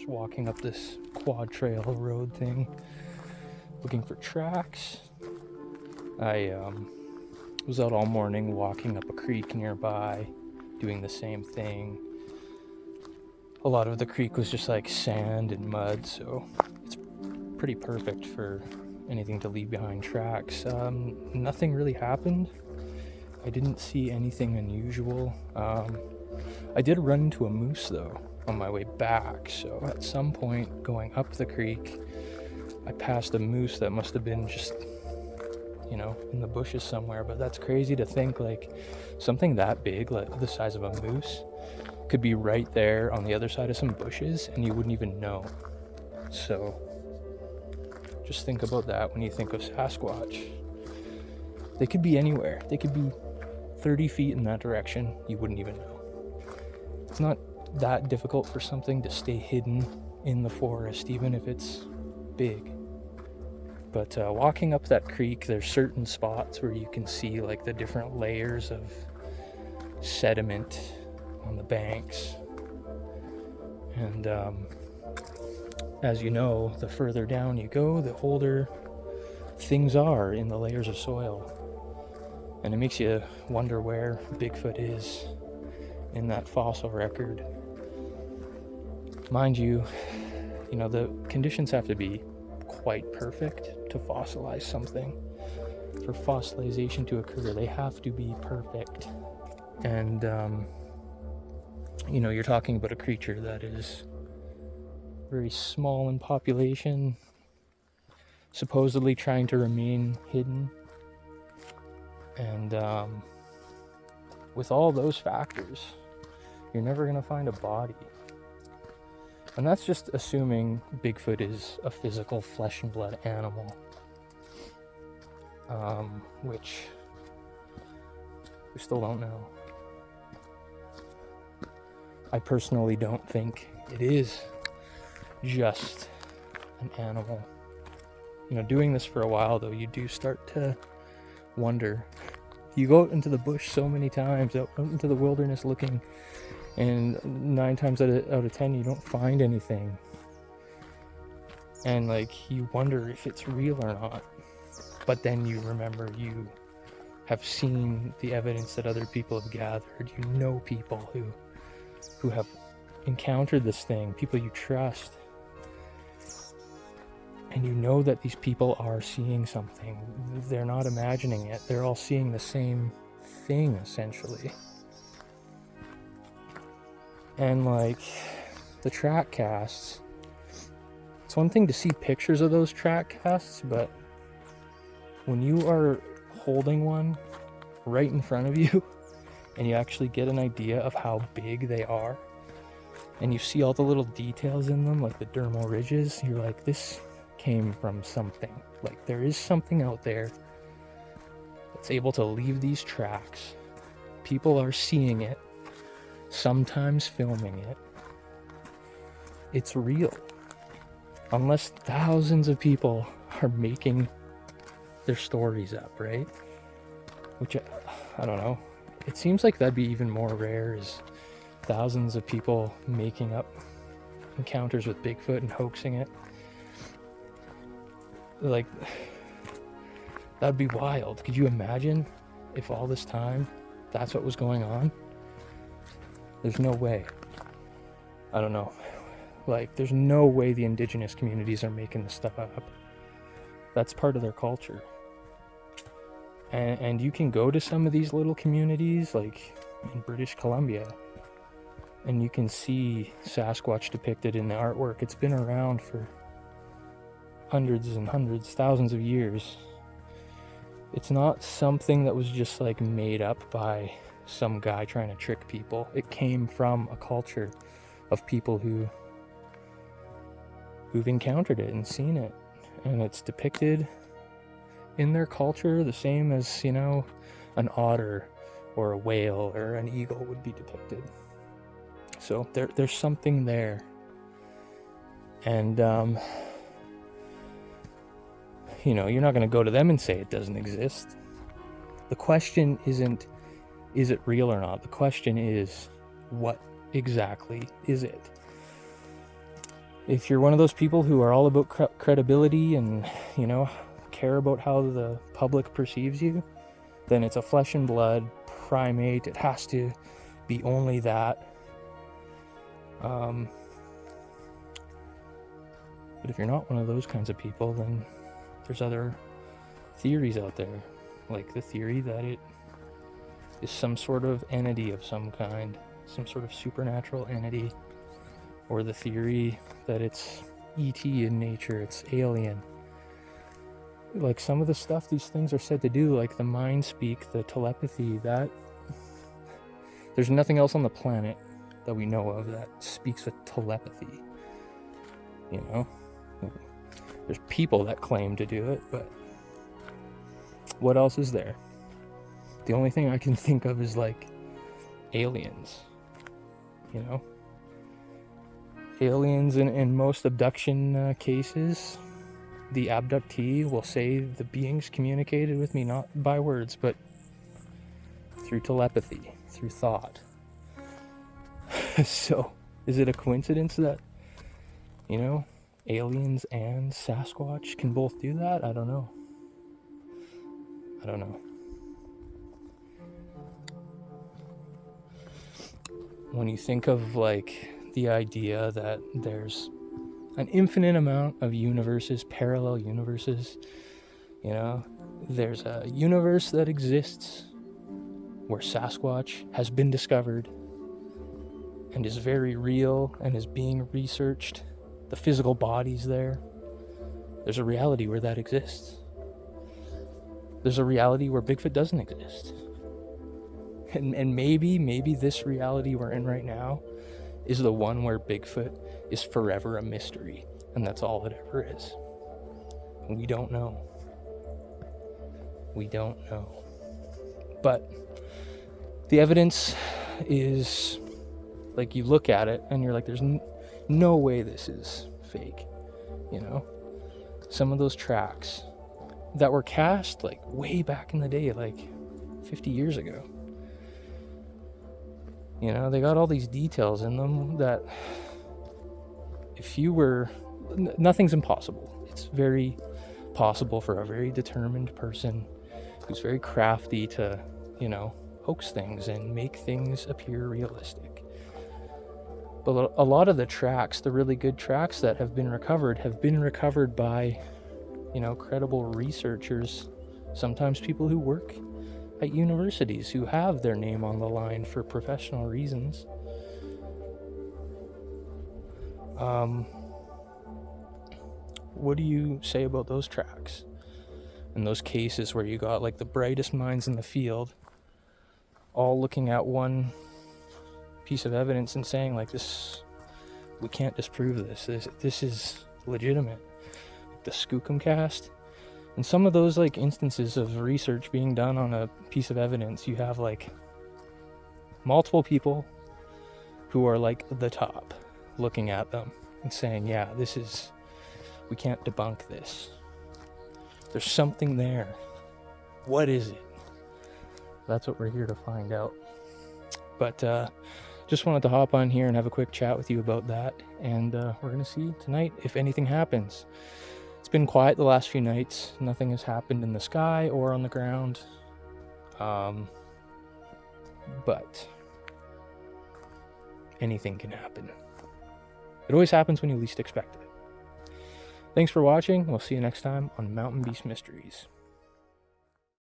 Just walking up this quad trail road thing, looking for tracks. I was out all morning walking up a creek nearby, doing the same thing. A lot of the creek was just like sand and mud, so it's pretty perfect for anything to leave behind tracks. Nothing really happened. I didn't see anything unusual. I did run into a moose though on my way back, so at some point going up the creek, I passed a moose that must have been just, in the bushes somewhere. But that's crazy to think, like, something that big, like the size of a moose, could be right there on the other side of some bushes and you wouldn't even know. So just think about that when you think of Sasquatch. They could be anywhere. They could be 30 feet in that direction. You wouldn't even know. It's not that difficult for something to stay hidden in the forest, even if it's big. But walking up that creek, there's certain spots where you can see like the different layers of sediment on the banks. And as you know, the further down you go, the older things are in the layers of soil. And it makes you wonder where Bigfoot is in that fossil record. Mind you, the conditions have to be quite perfect to fossilize something. For fossilization to occur, they have to be perfect. And, you're talking about a creature that is very small in population, supposedly trying to remain hidden. And with all those factors, you're never going to find a body. And that's just assuming Bigfoot is a physical flesh and blood animal, which we still don't know. I personally don't think it is just an animal. Doing this for a while though, you do start to wonder. You go out into the bush so many times, out into the wilderness looking, and 9 times out of 10 you don't find anything. And you wonder if it's real or not. But then you remember you have seen the evidence that other people have gathered. You know people who have encountered this thing, people you trust. And you know that these people are seeing something. They're not imagining it. They're all seeing the same thing, essentially. And the track casts, it's one thing to see pictures of those track casts, but when you are holding one right in front of you and you actually get an idea of how big they are, and you see all the little details in them, like the dermal ridges, you're like, this came from something. There is something out there that's able to leave these tracks. People are seeing it, sometimes filming it. It's real. Unless thousands of people are making their stories up, right? Which, I don't know. It seems like that'd be even more rare, is thousands of people making up encounters with Bigfoot and hoaxing it. That'd be wild. Could you imagine if all this time that's what was going on? There's no way. I don't know. There's no way the indigenous communities are making this stuff up. That's part of their culture. And you can go to some of these little communities, like in British Columbia, and you can see Sasquatch depicted in the artwork. It's been around for hundreds and hundreds, thousands of years. It's not something that was just made up by some guy trying to trick people. It came from a culture of people who've encountered it and seen it, and it's depicted in their culture the same as an otter or a whale or an eagle would be depicted. So there's something there. And you're not going to go to them and say it doesn't exist. The question isn't, is it real or not? The question is, what exactly is it? If you're one of those people who are all about credibility and, care about how the public perceives you, then it's a flesh and blood primate. It has to be only that. But if you're not one of those kinds of people, then there's other theories out there, like the theory that it is some sort of entity of some kind, some sort of supernatural entity, or the theory that it's ET in nature, it's alien. Like some of the stuff these things are said to do, like the mind speak, the telepathy, that there's nothing else on the planet that we know of that speaks with telepathy. There's people that claim to do it, but what else is there? The only thing I can think of is like aliens. Aliens in most abduction cases, the abductee will say the beings communicated with me not by words, but through telepathy, through thought. So, is it a coincidence that, aliens and Sasquatch can both do that? I don't know. When you think of like the idea that there's an infinite amount of universes, parallel universes, there's a universe that exists where Sasquatch has been discovered and is very real and is being researched. The physical body's there. There's a reality where that exists. There's a reality where Bigfoot doesn't exist. And maybe this reality we're in right now is the one where Bigfoot is forever a mystery, and that's all it ever is. We don't know. But the evidence is, like, you look at it and you're like, there's no way this is fake. Some of those tracks that were cast like way back in the day, like 50 years ago, they got all these details in them that nothing's impossible. It's very possible for a very determined person who's very crafty to, hoax things and make things appear realistic. But a lot of the tracks, the really good tracks that have been recovered by, credible researchers, sometimes people who work at universities who have their name on the line for professional reasons. What do you say about those tracks? And those cases where you got like the brightest minds in the field all looking at one piece of evidence and saying like, this, we can't disprove this is legitimate. The Skookum cast. And some of those like instances of research being done on a piece of evidence, you have like multiple people who are like the top looking at them and saying, yeah, we can't debunk this. There's something there. What is it? That's what we're here to find out. But just wanted to hop on here and have a quick chat with you about that. And we're going to see tonight if anything happens. It's been quiet the last few nights. Nothing has happened in the sky or on the ground. But anything can happen. It always happens when you least expect it. Thanks for watching. We'll see you next time on Mountain Beast Mysteries.